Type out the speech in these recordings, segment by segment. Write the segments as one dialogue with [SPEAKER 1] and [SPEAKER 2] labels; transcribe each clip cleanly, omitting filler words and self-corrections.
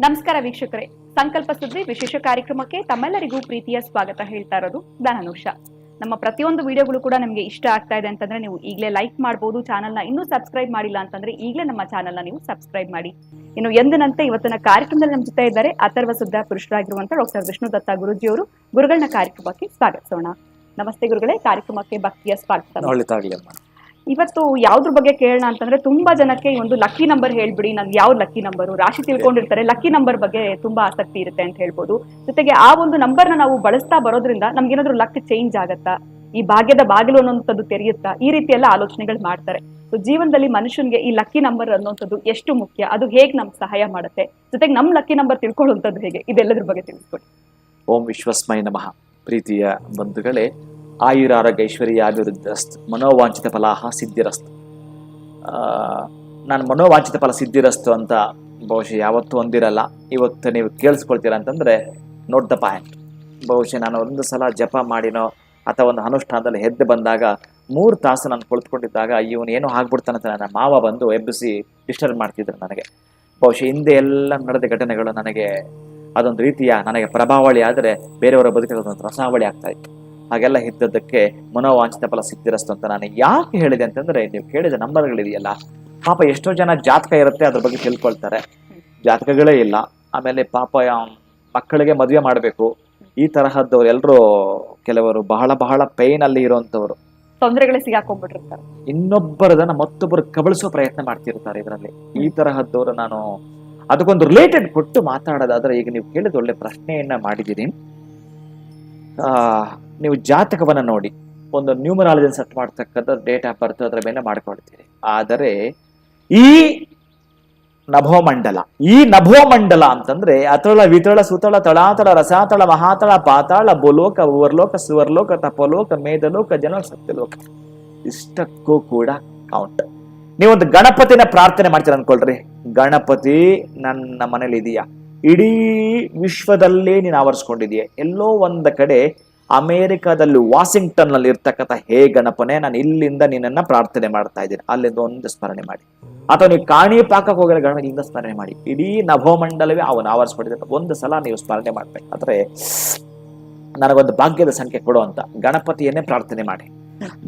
[SPEAKER 1] ನಮಸ್ಕಾರ ವೀಕ್ಷಕರೇ, ಸಂಕಲ್ಪ ಸುದ್ದಿ ವಿಶೇಷ ಕಾರ್ಯಕ್ರಮಕ್ಕೆ ತಮ್ಮೆಲ್ಲರಿಗೂ ಪ್ರೀತಿಯ ಸ್ವಾಗತ ಹೇಳ್ತಾ ಇರೋದು ದಾನನುಷ. ನಮ್ಮ ಪ್ರತಿಯೊಂದು ವಿಡಿಯೋಗಳು ಕೂಡ ನಿಮಗೆ ಇಷ್ಟ ಆಗ್ತಾ ಇದೆ ಅಂತಂದ್ರೆ ನೀವು ಈಗಲೇ ಲೈಕ್ ಮಾಡಬಹುದು. ಚಾನಲ್ನ ಇನ್ನೂ ಸಬ್ಸ್ಕ್ರೈಬ್ ಮಾಡಿಲ್ಲ ಅಂತಂದ್ರೆ ಈಗಲೇ ನಮ್ಮ ಚಾನಲ್ನ ನೀವು ಸಬ್ಸ್ಕ್ರೈಬ್ ಮಾಡಿ. ಇನ್ನು ಎಂದಿನಂತೆ ಇವತ್ತಿನ ಕಾರ್ಯಕ್ರಮದಲ್ಲಿ ನಮ್ಮ ಜೊತೆ ಇದ್ದಾರೆ ಅಥರ್ವ ಸುದ್ದ ಪುರುಷರಾಗಿರುವಂತಹ ಡಾಕ್ಟರ್ ವಿಷ್ಣು ದತ್ತ ಗುರುಜಿಯವರು. ಗುರುಗಳನ್ನ ಕಾರ್ಯಕ್ರಮಕ್ಕೆ ಸ್ವಾಗತಿಸೋಣ. ನಮಸ್ತೆ ಗುರುಗಳೇ, ಕಾರ್ಯಕ್ರಮಕ್ಕೆ ಭಕ್ತಿಯ ಸ್ವಾಗತ. ಇವತ್ತು ಯಾವ್ದ್ರ ಬಗ್ಗೆ ಕೇಳೋಣ ಅಂತಂದ್ರೆ, ತುಂಬಾ ಜನಕ್ಕೆ ಒಂದು ಲಕ್ಕಿ ನಂಬರ್ ಹೇಳ್ಬಿಡಿ, ನನ್ಗೆ ಯಾವ್ದು ಲಕ್ಕಿ ನಂಬರು ರಾಶಿ ತಿಳ್ಕೊಂಡಿರ್ತಾರೆ. ಲಕ್ಕಿ ನಂಬರ್ ಬಗ್ಗೆ ತುಂಬಾ ಆಸಕ್ತಿ ಇರುತ್ತೆ ಅಂತ ಹೇಳ್ಬೋದು. ಜೊತೆಗೆ ಆ ಒಂದು ನಂಬರ್ನ ನಾವು ಬಳಸ್ತಾ ಬರೋದ್ರಿಂದ ನಮ್ಗೇನಾದ್ರೂ ಲಕ್ ಚೇಂಜ್ ಆಗತ್ತಾ, ಈ ಭಾಗ್ಯದ ಬಾಗಿಲು ಅನ್ನೋಂಥದ್ದು ತೆರೆಯುತ್ತಾ, ಈ ರೀತಿ ಎಲ್ಲ ಆಲೋಚನೆಗಳು ಮಾಡ್ತಾರೆ. ಸೊ ಜೀವನದಲ್ಲಿ ಮನುಷ್ಯನ್ಗೆ ಈ ಲಕ್ಕಿ ನಂಬರ್ ಅನ್ನೋಂಥದ್ದು ಎಷ್ಟು ಮುಖ್ಯ, ಅದು ಹೇಗೆ ನಮ್ಗೆ ಸಹಾಯ ಮಾಡುತ್ತೆ, ಜೊತೆಗೆ ನಮ್ ಲಕ್ಕಿ ನಂಬರ್ ತಿಳ್ಕೊಳ್ಳುವಂಥದ್ದು ಹೇಗೆ, ಇದೆಲ್ಲದ್ರ ಬಗ್ಗೆ ತಿಳಿಸ್ಕೊಡಿ.
[SPEAKER 2] ಓಂ ವಿಶ್ವಸ್ಮೈ ನಮಃ. ಪ್ರೀತಿಯ ಬಂಧುಗಳೇ, ಆಯುರ ಆರೋಗ್ಯ ಐಶ್ವರ್ಯಾಭಿವೃದ್ಧಿರಸ್ತು, ಮನೋವಾಂಚಿತ ಫಲಾಹ ಸಿದ್ಧಿರಸ್ತು. ನಾನು ಮನೋವಾಂಚಿತ ಫಲ ಸಿದ್ಧಿರಸ್ತು ಅಂತ ಬಹುಶಃ ಯಾವತ್ತೂ ಹೊಂದಿರಲ್ಲ. ಇವತ್ತು ನೀವು ಕೇಳಿಸ್ಕೊಳ್ತೀರ ಅಂತಂದರೆ ನೋಟ್ ದ ಪಾಯಿಂಟ್. ಬಹುಶಃ ನಾನು ಒಂದು ಸಲ ಜಪ ಮಾಡಿನೋ ಅಥವಾ ಒಂದು ಅನುಷ್ಠಾನದಲ್ಲಿ ಎದ್ದು ಬಂದಾಗ 3 ತಾಸು ನಾನು ಕುಳಿತುಕೊಂಡಿದ್ದಾಗ ಇವನು ಏನೋ ಆಗ್ಬಿಡ್ತಾನಂತ ನನ್ನ ಮಾವ ಬಂದು ಎಬ್ಬಿಸಿ ಡಿಸ್ಟರ್ಬ್ ಮಾಡ್ತಿದ್ರು ನನಗೆ. ಬಹುಶಃ ಹಿಂದೆ ಎಲ್ಲ ನಡೆದ ಘಟನೆಗಳು ನನಗೆ ಅದೊಂದು ರೀತಿಯ ನನಗೆ ಪ್ರಭಾವಳಿ ಆದರೆ ಬೇರೆಯವರ ಬದುಕಿಗೆ ಅದೊಂದು ರಸಾವಳಿ ಆಗ್ತಾ ಇತ್ತು. ಹಾಗೆಲ್ಲ ಇದ್ದದ್ದಕ್ಕೆ ಮನೋವಾಂಚಿತ ಫಲ ಸಿದ್ಧಿರಸ್ತು ಅಂತ ನಾನು ಯಾಕೆ ಹೇಳಿದೆ ಅಂತಂದ್ರೆ, ನೀವು ಕೇಳಿದ ನಂಬರ್ಗಳಿದೆಯಲ್ಲ, ಪಾಪ ಎಷ್ಟೋ ಜನ ಜಾತಕ ಇರುತ್ತೆ, ಅದ್ರ ಬಗ್ಗೆ ತಿಳ್ಕೊಳ್ತಾರೆ, ಜಾತಕಗಳೇ ಇಲ್ಲ. ಆಮೇಲೆ ಪಾಪ ಮಕ್ಕಳಿಗೆ ಮದುವೆ ಮಾಡಬೇಕು, ಈ ತರಹದ್ದವ್ರು ಎಲ್ಲರೂ ಕೆಲವರು ಬಹಳ ಪೈನ್ ಅಲ್ಲಿ ಇರುವಂತವ್ರು,
[SPEAKER 1] ತೊಂದರೆಗಳೇ ಸಿಗಾಕೊಂಡ್ಬಿಟ್ಟಿರ್ತಾರೆ,
[SPEAKER 2] ಇನ್ನೊಬ್ಬರದನ್ನ ಮತ್ತೊಬ್ಬರು ಕಬಳಿಸೋ ಪ್ರಯತ್ನ ಮಾಡ್ತಿರ್ತಾರೆ. ಇದರಲ್ಲಿ ಈ ತರಹದ್ದವರು ನಾನು ಅದಕ್ಕೊಂದು ರಿಲೇಟೆಡ್ ಕೊಟ್ಟು ಮಾತಾಡೋದಾದ್ರೆ, ಈಗ ನೀವು ಕೇಳಿದ ಒಳ್ಳೆ ಪ್ರಶ್ನೆಯನ್ನ ಮಾಡಿದ್ದೀರಿ. ನೀವು ಜಾತಕವನ್ನ ನೋಡಿ ಒಂದು ನ್ಯೂಮರಾಲಜಿಯನ್ನು ಸೆಟ್ ಮಾಡ್ತಕ್ಕಂಥ ಡೇಟ್ ಆಫ್ ಬರ್ತ್ ಅದರ ಮೇಲೆ ಮಾಡ್ಕೊಳ್ತೀರಿ. ಆದರೆ ಈ ನಭೋಮಂಡಲ ಅಂತಂದ್ರೆ ಅತಳ ವಿತಳ ಸುತಳ ತಳಾತಳ ರಸಾತಳ ಮಹಾತಳ ಪಾತಾಳ ಭೂಲೋಕ ಭುವರ್ಲೋಕ ಸುವರ್ಲೋಕ ತಪಲೋಕ ಮೇಧಲೋಕ ಜನ ಸತ್ಯಲೋಕ, ಇಷ್ಟಕ್ಕೂ ಕೂಡ ಕೌಂಟ್. ನೀವೊಂದು ಗಣಪತಿನ ಪ್ರಾರ್ಥನೆ ಮಾಡ್ತೀರ ಅನ್ಕೊಳ್ರಿ, ಗಣಪತಿ ನನ್ನ ಮನೇಲಿ ಇದೆಯಾ, ಇಡೀ ವಿಶ್ವದಲ್ಲೇ ನೀನು ಆವರಿಸ್ಕೊಂಡಿದೀಯ, ಎಲ್ಲೋ ಒಂದ ಕಡೆ ಅಮೇರಿಕಾದಲ್ಲಿ ವಾಷಿಂಗ್ಟನ್ ನಲ್ಲಿ ಇರ್ತಕ್ಕಂಥ ಹೇ ಗಣಪನೆ, ನಾನು ಇಲ್ಲಿಂದ ನಿನ್ನನ್ನ ಪ್ರಾರ್ಥನೆ ಮಾಡ್ತಾ ಇದ್ದೀನಿ, ಅಲ್ಲಿಂದ ಒಂದು ಸ್ಮರಣೆ ಮಾಡಿ. ಅಥವಾ ನೀವು ಕಾಣಿಪಾಕಕ್ಕೆ ಹೋಗಿರೋ ಗಣಪತಿಯಿಂದ ಸ್ಮರಣೆ ಮಾಡಿ, ಇಡೀ ನಭೋಮಂಡಲವೇ ಅವನು ಆವರಿಸ್ಕೊಂಡಿದ್ದ ಒಂದು ಸಲ ನೀವು ಸ್ಮರಣೆ ಮಾಡ್ಬೇಕಾದ್ರೆ ನನಗೊಂದು ಭಾಗ್ಯದ ಸಂಖ್ಯೆ ಕೊಡು ಅಂತ ಗಣಪತಿಯನ್ನೇ ಪ್ರಾರ್ಥನೆ ಮಾಡಿ.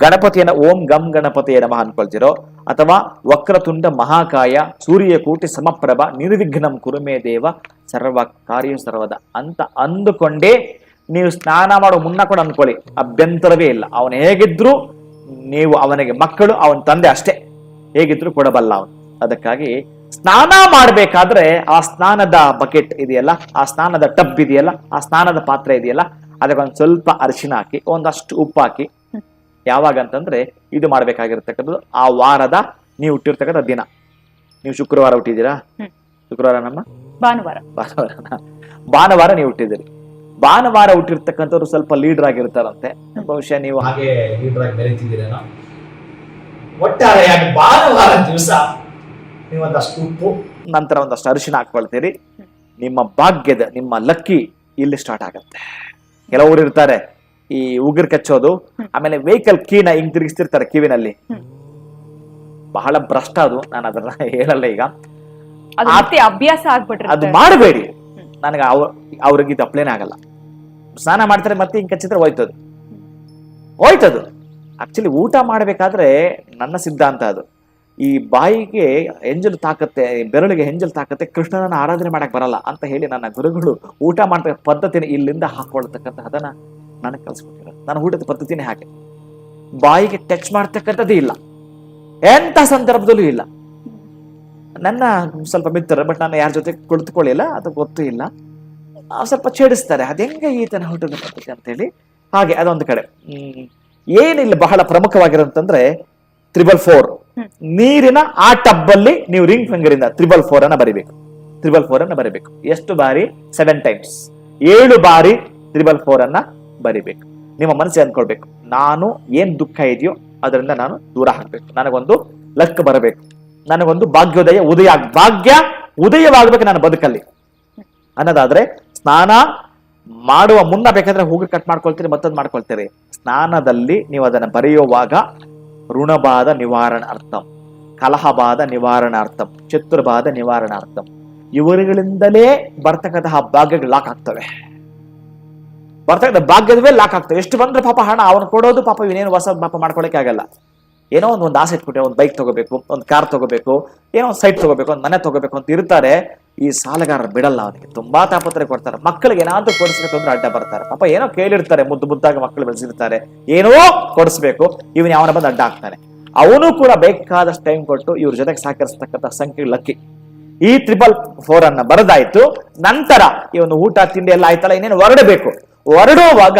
[SPEAKER 2] ಗಣಪತಿಯನ್ನ ಓಂ ಗಂ ಗಣಪತಿಯ ನಮಃ ಅನ್ಕೊಳ್ತಿರೋ, ಅಥವಾ ವಕ್ರತುಂಡ ಮಹಾಕಾಯ ಸೂರ್ಯಕೋಟಿ ಸಮಪ್ರಭ ನಿರ್ವಿಘ್ನಂ ಕುರುಮೇ ದೇವ ಸರ್ವ ಕಾರ್ಯ ಸರ್ವದ ಅಂತ ಅಂದುಕೊಂಡೇ ನೀವು ಸ್ನಾನ ಮಾಡೋ ಮುನ್ನ ಕೂಡ ಅನ್ಕೊಳ್ಳಿ, ಅಭ್ಯಂತರವೇ ಇಲ್ಲ. ಅವನು ಹೇಗಿದ್ರು ನೀವು ಅವನಿಗೆ ಮಕ್ಕಳು, ಅವನ ತಂದೆ ಅಷ್ಟೇ, ಹೇಗಿದ್ರು ಕೊಡಬಲ್ಲ ಅವನು. ಅದಕ್ಕಾಗಿ ಸ್ನಾನ ಮಾಡ್ಬೇಕಾದ್ರೆ ಆ ಸ್ನಾನದ ಬಕೆಟ್ ಇದೆಯಲ್ಲ, ಆ ಸ್ನಾನದ ಟಬ್ ಇದೆಯಲ್ಲ, ಆ ಸ್ನಾನದ ಪಾತ್ರೆ ಇದೆಯಲ್ಲ, ಅದಕ್ಕೊಂದು ಸ್ವಲ್ಪ ಅರಿಶಿನ ಹಾಕಿ, ಒಂದಷ್ಟು ಉಪ್ಪು ಹಾಕಿ. ಯಾವಾಗ ಅಂತಂದ್ರೆ ಇದು ಮಾಡ್ಬೇಕಾಗಿರ್ತಕ್ಕಂಥದ್ದು ಆ ವಾರದ ನೀವು ಹುಟ್ಟಿರ್ತಕ್ಕಂಥ ದಿನ. ನೀವು ಶುಕ್ರವಾರ ಹುಟ್ಟಿದ್ದೀರಾ, ಶುಕ್ರವಾರ ನಮ್ಮ ಭಾನುವಾರ ನೀವು ಹುಟ್ಟಿದ್ದೀರಿ. ಭಾನುವಾರ ಹುಟ್ಟಿರ್ತಕ್ಕಂಥವ್ರು ಸ್ವಲ್ಪ ಲೀಡರ್ ಆಗಿರ್ತಾರಂತೆ, ಬಹುಶಃ ನೀವು ಹಾಗೆ ಲೀಡರ್ ಆಗಿ ಬೆರೀತಿದ್ದೀರೇನೋ. ಒಟ್ಟಾರೆಯಾಗಿ ಭಾನುವಾರ ದಿವಸ ನೀವು ಒಂದಷ್ಟು ಉಪ್ಪು ನಂತರ ಒಂದಷ್ಟು ಅರಿಶಿನ ಹಾಕೊಳ್ತೀರಿ. ನಿಮ್ಮ ಭಾಗ್ಯದ ನಿಮ್ಮ ಲಕ್ಕಿ ಇಲ್ಲಿ ಸ್ಟಾರ್ಟ್ ಆಗತ್ತೆ. ಕೆಲವರು ಇರ್ತಾರೆ ಈ ಉಗುರು ಕಚ್ಚೋದು, ಆಮೇಲೆ ವೆಹಿಕಲ್ ಕೀನ ಹಿಂಗ್ ತಿರುಗಿಸ್ತಿರ್ತಾರೆ ಕಿವಿನಲ್ಲಿ, ಬಹಳ ಭ್ರಷ್ಟ ಅದು. ನಾನು ಅದನ್ನ ಹೇಳಲ್ಲ ಈಗ,
[SPEAKER 1] ಅಭ್ಯಾಸ ಆಗ್ಬಿಟ್ರೆ
[SPEAKER 2] ಅದು ಮಾಡಬೇಡಿ. ನನಗೆ ಅವ್ರಿಗೆ ಇದು ಅಪ್ಲೇನೇ ಆಗಲ್ಲ. ಸ್ನಾನ ಮಾಡ್ತಾರೆ ಮತ್ತೆ ಹಿಂಗ್ ಕಚ್ಚಿದ್ರೆ ಹೋಯ್ತದು. ಆಕ್ಚುಲಿ ಊಟ ಮಾಡ್ಬೇಕಾದ್ರೆ ನನ್ನ ಸಿದ್ಧಾಂತ ಅದು, ಈ ಬಾಯಿಗೆ ಹೆಂಜಲು ತಾಕತ್ತೆ, ಬೆರಳಿಗೆ ಹೆಂಜಲು ತಾಕತ್ತೆ, ಕೃಷ್ಣನನ್ನ ಆರಾಧನೆ ಮಾಡಕ್ ಬರಲ್ಲ ಅಂತ ಹೇಳಿ ನನ್ನ ಗುರುಗಳು ಊಟ ಮಾಡ್ತಕ್ಕ ಪದ್ಧತಿನ ಇಲ್ಲಿಂದ ಹಾಕೊಳ್ತಕ್ಕಂಥ ಅದನ್ನ ನನಗೆ ಕಲ್ಸ್ಕೊಟ್ಟಿರೋದು. ನಾನು ಊಟದ ಪದ್ಧತಿನೇ ಹಾಗೆ, ಬಾಯಿಗೆ ಟಚ್ ಮಾಡ್ತಕ್ಕಂಥದ್ದು ಇಲ್ಲ, ಎಂತ ಸಂದರ್ಭದಲ್ಲೂ ಇಲ್ಲ. ನನ್ನ ಸ್ವಲ್ಪ ಮಿತ್ರರು, ಬಟ್ ನಾನು ಯಾರ ಜೊತೆ ಕುಳಿತುಕೊಳ್ಳಿಲ್ಲ, ಅದು ಗೊತ್ತೂ ಇಲ್ಲ, ಸ್ವಲ್ಪ ಛೇಡಿಸ್ತಾರೆ, ಅದೆಂಗೆ ಈ ತರ ಊಟದ ಪದ್ಧತಿ ಅಂತ ಹೇಳಿ. ಹಾಗೆ ಅದೊಂದು ಕಡೆ. ಏನಿಲ್ಲ, ಬಹಳ ಪ್ರಮುಖವಾಗಿರೋಂತಂದ್ರೆ 444 ನೀರಿನ ಆ ಟಬ್ಬಲ್ಲಿ ನೀವು ರಿಂಗ್ ಫಿಂಗರ್ ಇಂದ 444 ಅನ್ನ ಬರಿಬೇಕು. 444 ಅನ್ನ ಬರಿಬೇಕು. ಎಷ್ಟು ಬಾರಿ? 7 ಟೈಮ್ಸ್, 7 ಬಾರಿ 444 ಅನ್ನ ಬರಿಬೇಕು. ನಿಮ್ಮ ಮನಸ್ಸಿಗೆ ಅಂದ್ಕೊಳ್ಬೇಕು, ನಾನು ಏನ್ ದುಃಖ ಇದೆಯೋ ಅದರಿಂದ ನಾನು ದೂರ ಹಾಕ್ಬೇಕು, ನನಗೊಂದು ಲಕ್ ಬರಬೇಕು, ನನಗೊಂದು ಭಾಗ್ಯ ಉದಯವಾಗಬೇಕು ನನ್ನ ಬದುಕಲ್ಲಿ ಅನ್ನೋದಾದ್ರೆ, ಸ್ನಾನ ಮಾಡುವ ಮುನ್ನ ಬೇಕಾದ್ರೆ ಹೂವು ಕಟ್ ಮಾಡ್ಕೊಳ್ತೀರಿ, ಮತ್ತೊಂದು ಮಾಡ್ಕೊಳ್ತೀರಿ. ಸ್ನಾನದಲ್ಲಿ ನೀವು ಅದನ್ನ ಬರೆಯುವಾಗ ಋಣಬಾಧ ನಿವಾರಣಾರ್ಥಂ, ಕಲಹಬಾಧ ನಿವಾರಣಾರ್ಥಂ, ಶತ್ರುಬಾಧ ನಿವಾರಣಾರ್ಥಂ, ಇವರುಗಳಿಂದಲೇ ಬರ್ತಕ್ಕಂತಹ ಭಾಗ್ಯಗಳು ಲಾಕ್ ಆಗ್ತವೆ. ಬರ್ತಕ್ಕಂಥ ಭಾಗ್ಯದವೇ ಲಾಕ್ ಆಗ್ತವೆ. ಎಷ್ಟು ಬಂದ್ರೆ ಪಾಪ ಹಣ ಅವನು ಕೊಡೋದು ಪಾಪ ಇವನೇನು ಹೊಸ ಪಾಪ ಮಾಡ್ಕೊಳಕ್ಕೆ ಆಗಲ್ಲ. ಏನೋ ಒಂದು ಆಸೆ ಇಟ್ಬಿಟ್ಟೆ, ಒಂದು ಬೈಕ್ ತಗೋಬೇಕು, ಒಂದು ಕಾರ್ ತಗೋಬೇಕು, ಏನೋ ಒಂದು ಸೈಟ್ ತಗೋಬೇಕು, ಒಂದು ಮನೆ ತಗೋಬೇಕು ಅಂತ ಇರ್ತಾರೆ. ಈ ಸಾಲಗಾರರು ಬಿಡಲ್ಲ, ಅವನಿಗೆ ತುಂಬಾ ತಾಪತ್ರೆ ಕೊಡ್ತಾರೆ. ಮಕ್ಕಳಿಗೆ ಏನಾದ್ರೂ ಕೊಡಿಸ್ಬೇಕು ಅಂದ್ರೆ ಅಡ್ಡ ಬರ್ತಾರೆ. ಪಾಪ ಏನೋ ಕೇಳಿರ್ತಾರೆ, ಮುದ್ದು ಮುದ್ದಾಗಿ ಮಕ್ಕಳು ಬೆಳೆಸಿರ್ತಾರೆ, ಏನೋ ಕೊಡಿಸ್ಬೇಕು, ಇವನ್ ಯಾವನ ಬಂದು ಅಡ್ಡ ಆಗ್ತಾನೆ. ಅವನು ಕೂಡ ಬೇಕಾದಷ್ಟು ಟೈಮ್ ಕೊಟ್ಟು ಇವ್ರ ಜೊತೆಗೆ ಸಹಕರಿಸತಕ್ಕಂಥ ಸಂಖ್ಯೆ ಲಕ್ಕಿ. ಈ 444 ಅನ್ನ ಬರದಾಯ್ತು. ನಂತರ ಇವನು ಊಟ ತಿಂಡಿ ಎಲ್ಲ ಆಯ್ತಲ್ಲ, ಇನ್ನೇನು ಹೊರಡಬೇಕು. ಹೊರಡುವಾಗ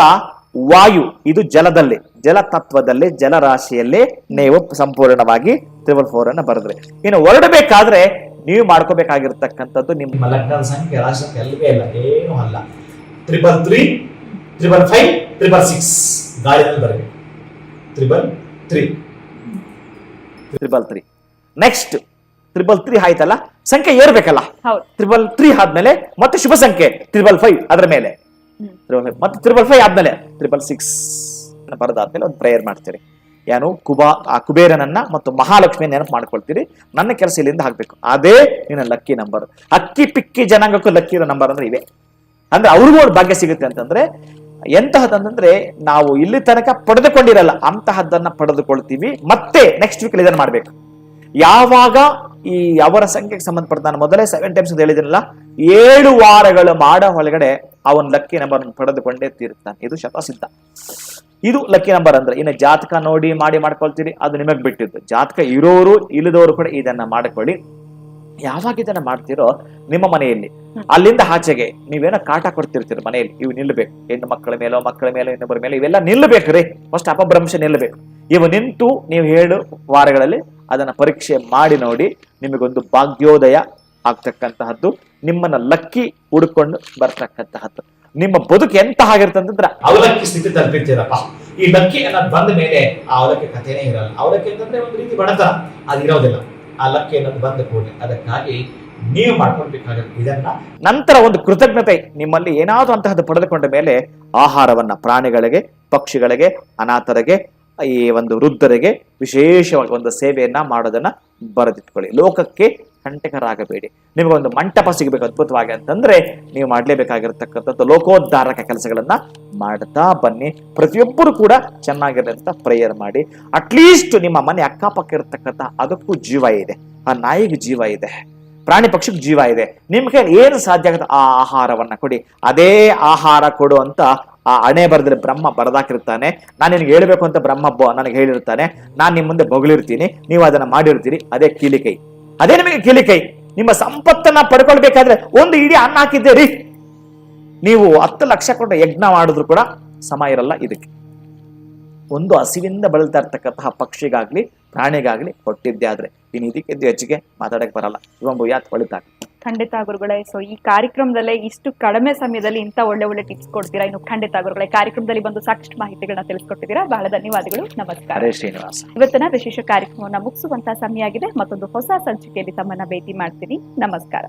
[SPEAKER 2] ವಾಯು, ಇದು ಜಲದಲ್ಲಿ, ಜಲ ತತ್ವದಲ್ಲಿ, ಜಲರಾಶಿಯಲ್ಲಿ ನೀವು ಸಂಪೂರ್ಣವಾಗಿ 444 ಅನ್ನ ಬರೆದ್ರಿ. ಇನ್ನು ಹೊರಡಬೇಕಾದ್ರೆ ನೀವು ಮಾಡ್ಕೋಬೇಕಾಗಿರ್ತಕ್ಕಂಥದ್ದು ನಿಮ್ಮ ಲಗ್ನದ ಸಂಖ್ಯೆ, ರಾಶಿ ಸಂಖ್ಯೆ ಅಲ್ಲವೇ ಇಲ್ಲ, ಏನು ಅಲ್ಲ. 333, 555, 666 ಗಾಳಿನಲ್ಲಿ ಬರಬೇಕು. 333. ನೆಕ್ಸ್ಟ್ 333 ಆಯ್ತಲ್ಲ, ಸಂಖ್ಯೆ ಏರ್ಬೇಕಲ್ಲ. 333 ಆದ್ಮೇಲೆ ಮತ್ತೆ ಶುಭ ಸಂಖ್ಯೆ 555 ಅದರ ಮೇಲೆ, ಮತ್ತೆ 555 ಆದ್ಮೇಲೆ 666 ಬರದಾದ್ಮೇಲೆ ಒಂದು ಪ್ರೇಯರ್ ಮಾಡ್ತೀರಿ. ಏನು ಕುಬೇರನನ್ನ ಮತ್ತು ಮಹಾಲಕ್ಷ್ಮಿ ನೆನಪು ಮಾಡ್ಕೊಳ್ತೀರಿ. ನನ್ನ ಕೆಲಸ ಇಲ್ಲಿಂದ ಹಾಕ್ಬೇಕು, ಅದೇ ನಿನ್ನ ಲಕ್ಕಿ ನಂಬರ್. ಅಕ್ಕಿ ಪಿಕ್ಕಿ ಜನಾಂಗಕ್ಕೂ ಲಕ್ಕಿ ಇರೋ ನಂಬರ್ ಅಂದ್ರೆ ಇವೆ. ಅಂದ್ರೆ ಅವ್ರಿಗೂ ಒಂದು ಭಾಗ್ಯ ಸಿಗುತ್ತೆ ಅಂತಂದ್ರೆ ಎಂತಹದಂದ್ರೆ ನಾವು ಇಲ್ಲಿ ತನಕ ಪಡೆದುಕೊಂಡಿರಲ್ಲ ಅಂತಹದ್ದನ್ನ ಪಡೆದುಕೊಳ್ತೀವಿ. ಮತ್ತೆ ನೆಕ್ಸ್ಟ್ ವೀಕ್ ಇದನ್ನ ಮಾಡ್ಬೇಕು. ಯಾವಾಗ ಈ ಅವರ ಸಂಖ್ಯೆಗೆ ಸಂಬಂಧಪಟ್ಟ ನಾನು ಮೊದಲೇ 7 times ಅಂತ ಹೇಳಿದಿನಲ್ಲ, 7 ವಾರಗಳು ಮಾಡೋ ಒಳಗಡೆ ಅವನ್ ಲಕ್ಕಿ ನಂಬರ್ ಪಡೆದುಕೊಂಡೇ ತೀರುತ್ತಾನೆ. ಇದು ಶತಸಿದ್ಧ. ಇದು ಲಕ್ಕಿ ನಂಬರ್ ಅಂದ್ರೆ. ಇನ್ನು ಜಾತಕ ನೋಡಿ ಮಾಡ್ಕೊಳ್ತೀರಿ, ಅದು ನಿಮಗ್ ಬಿಟ್ಟಿದ್ದು. ಜಾತಕ ಇರೋರು ಇಲ್ಲದವರು ಕೂಡ ಇದನ್ನ ಮಾಡ್ಕೊಳ್ಳಿ. ಯಾವಾಗ ಇದನ್ನ ಮಾಡ್ತೀರೋ ನಿಮ್ಮ ಮನೆಯಲ್ಲಿ, ಅಲ್ಲಿಂದ ಆಚೆಗೆ ನೀವೇನೋ ಕಾಟ ಕೊಡ್ತಿರ್ತೀರಿ ಮನೆಯಲ್ಲಿ, ಇವು ನಿಲ್ಲಬೇಕು. ಹೆಣ್ಣು ಮಕ್ಕಳ ಮೇಲೋ ಮಕ್ಕಳ ಮೇಲೋ ಇನ್ನೊಬ್ಬರ ಮೇಲೆ ಇವೆಲ್ಲ ನಿಲ್ಲಬೇಕ್ರಿ. ಫಸ್ಟ್ ಅಪಭ್ರಂಶ ನಿಲ್ಲಬೇಕು. ಇವು ನಿಂತು ನೀವು 7 ವಾರಗಳಲ್ಲಿ ಅದನ್ನ ಪರೀಕ್ಷೆ ಮಾಡಿ ನೋಡಿ, ನಿಮಗೊಂದು ಭಾಗ್ಯೋದಯ ಆಗ್ತಕ್ಕಂತಹದ್ದು, ನಿಮ್ಮನ್ನ ಲಕ್ಕಿ ಹುಡ್ಕೊಂಡು ಬರ್ತಕ್ಕಂತಹದ್ದು. ನಿಮ್ಮ ಬದುಕು ಎಂತ ಆಗಿರ್ತಂದ್ರೆ ಅವಲಕ್ಕಿ ಸ್ಥಿತಿ ತಲುಪಿರ್ತೀರಪ್ಪ. ಈ ಲಕ್ಕಿ ಅನ್ನೋದು ಬಂದ ಮೇಲೆ ಆ ಅವಲಕ್ಕಿ ಕಥೆನೇ ಇರಲ್ಲ. ಅವಲಕ್ಕಿ ಅಂತಂದ್ರೆ ಒಂದು ರೀತಿ ಬಡತನ, ಅದಿರೋದಿಲ್ಲ. ಆ ಲಕ್ಕಿ ಅನ್ನೋದು ಬಂದ ಕೂಡಲೇ ಅದಕ್ಕಾಗಿ ನೀವು ಮಾಡ್ಕೊಳ್ಬೇಕಾಗುತ್ತೆ ಇದನ್ನ. ನಂತರ ಒಂದು ಕೃತಜ್ಞತೆ ನಿಮ್ಮಲ್ಲಿ ಏನಾದ್ರೂ ಅಂತಹದ್ದು ಪಡೆದುಕೊಂಡ ಮೇಲೆ ಆಹಾರವನ್ನ ಪ್ರಾಣಿಗಳಿಗೆ, ಪಕ್ಷಿಗಳಿಗೆ, ಅನಾಥರಿಗೆ, ಈ ಒಂದು ವೃದ್ಧರಿಗೆ ವಿಶೇಷವಾಗಿ ಒಂದು ಸೇವೆಯನ್ನ ಮಾಡೋದನ್ನ ಬರೆದಿಟ್ಕೊಳ್ಳಿ. ಲೋಕಕ್ಕೆ ಕಂಟಕರಾಗಬೇಡಿ. ನಿಮಗೊಂದು ಮಂಟಪ ಸಿಗಬೇಕು ಅದ್ಭುತವಾಗಿ ಅಂತಂದ್ರೆ ನೀವು ಮಾಡ್ಲೇಬೇಕಾಗಿರ್ತಕ್ಕಂಥದ್ದು ಲೋಕೋದ್ಧಾರಕ ಕೆಲಸಗಳನ್ನ ಮಾಡ್ತಾ ಬನ್ನಿ. ಪ್ರತಿಯೊಬ್ಬರು ಕೂಡ ಚೆನ್ನಾಗಿರಲಿ ಅಂತ ಪ್ರೇಯರ್ ಮಾಡಿ. ಅಟ್ಲೀಸ್ಟ್ ನಿಮ್ಮ ಮನೆ ಅಕ್ಕಪಕ್ಕ ಇರತಕ್ಕಂಥ ಅದಕ್ಕೂ ಜೀವ ಇದೆ, ಆ ನಾಯಿಗೆ ಜೀವ ಇದೆ, ಪ್ರಾಣಿ ಪಕ್ಷಿಗೆ ಜೀವ ಇದೆ. ನಿಮ್ ಕೈಲಿ ಏನು ಸಾಧ್ಯ ಆಗುತ್ತೆ ಆ ಆಹಾರವನ್ನ ಕೊಡಿ. ಅದೇ ಆಹಾರ ಕೊಡು ಅಂತ ಆ ಹಣೆ ಬರೆದ್ರೆ ಬ್ರಹ್ಮ ಬರದಾಕಿರ್ತಾನೆ. ನಾನು ನಿನಗೆ ಹೇಳ್ಬೇಕು ಅಂತ ಬ್ರಹ್ಮ ನನಗೆ ಹೇಳಿರ್ತಾನೆ. ನಾನು ನಿಮ್ಮ ಮುಂದೆ ಬೊಗಳಿರ್ತೀನಿ, ನೀವು ಅದನ್ನ ಮಾಡಿರ್ತೀರಿ. ಅದೇ ಕೀಲಿಕೈ, ಅದೇ ನಿಮಗೆ ಕೀಲಿಕೈ. ನಿಮ್ಮ ಸಂಪತ್ತನ್ನ ಪಡ್ಕೊಳ್ಬೇಕಾದ್ರೆ ಒಂದು ಇಡೀ ಅನ್ನ ಹಾಕಿದ್ದೀರಿ, ನೀವು 10 ಲಕ್ಷ ಕೊಟ್ಟು ಯಜ್ಞ ಮಾಡಿದ್ರು ಕೂಡ ಸಮ ಇರಲ್ಲ ಇದಕ್ಕೆ. ಒಂದು ಹಸಿವಿಂದ ಬಳಲ್ತಾ ಇರ್ತಕ್ಕಂತಹ ಪಕ್ಷಿಗಾಗ್ಲಿ ಪ್ರಾಣಿಗಾಗ್ಲಿ ಕೊಟ್ಟಿದ್ದೆ ಆದ್ರೆ ಇನ್ನು ಇದಕ್ಕಿದ್ದು ಹೆಚ್ಚಿಗೆ ಮಾತಾಡಕ್ ಬರಲ್ಲ. ಯಾತ್ ಹೊಳಿತಾಗ
[SPEAKER 1] ಖಂಡಿತ ಗುರುಗಳೇ. ಸೊ ಈ ಕಾರ್ಯಕ್ರಮದಲ್ಲೇ ಇಷ್ಟು ಕಡಿಮೆ ಸಮಯದಲ್ಲಿ ಇಂಥ ಒಳ್ಳೆ ಟಿಪ್ಸ್ ಕೊಡ್ತೀರಾ. ಇನ್ನು ಖಂಡಿತ ಗುರುಗಳೇ, ಕಾರ್ಯಕ್ರಮದಲ್ಲಿ ಬಂದು ಸಾಕಷ್ಟು ಮಾಹಿತಿಗಳನ್ನ ತಿಳಿಸ್ಕೊಟ್ಟಿದ್ದೀರಾ. ಬಹಳ ಧನ್ಯವಾದಗಳು. ನಮಸ್ಕಾರ.
[SPEAKER 2] ಶ್ರೀನಿವಾಸ.
[SPEAKER 1] ಇವತ್ತಿನ ವಿಶೇಷ ಕಾರ್ಯಕ್ರಮವನ್ನು ಮುಗಿಸುವಂತ ಸಮಯ ಆಗಿದೆ. ಮತ್ತೊಂದು ಹೊಸ ಸಂಚಿಕೆಯಲ್ಲಿ ತಮ್ಮನ್ನ ಭೇಟಿ ಮಾಡ್ತೀನಿ. ನಮಸ್ಕಾರ.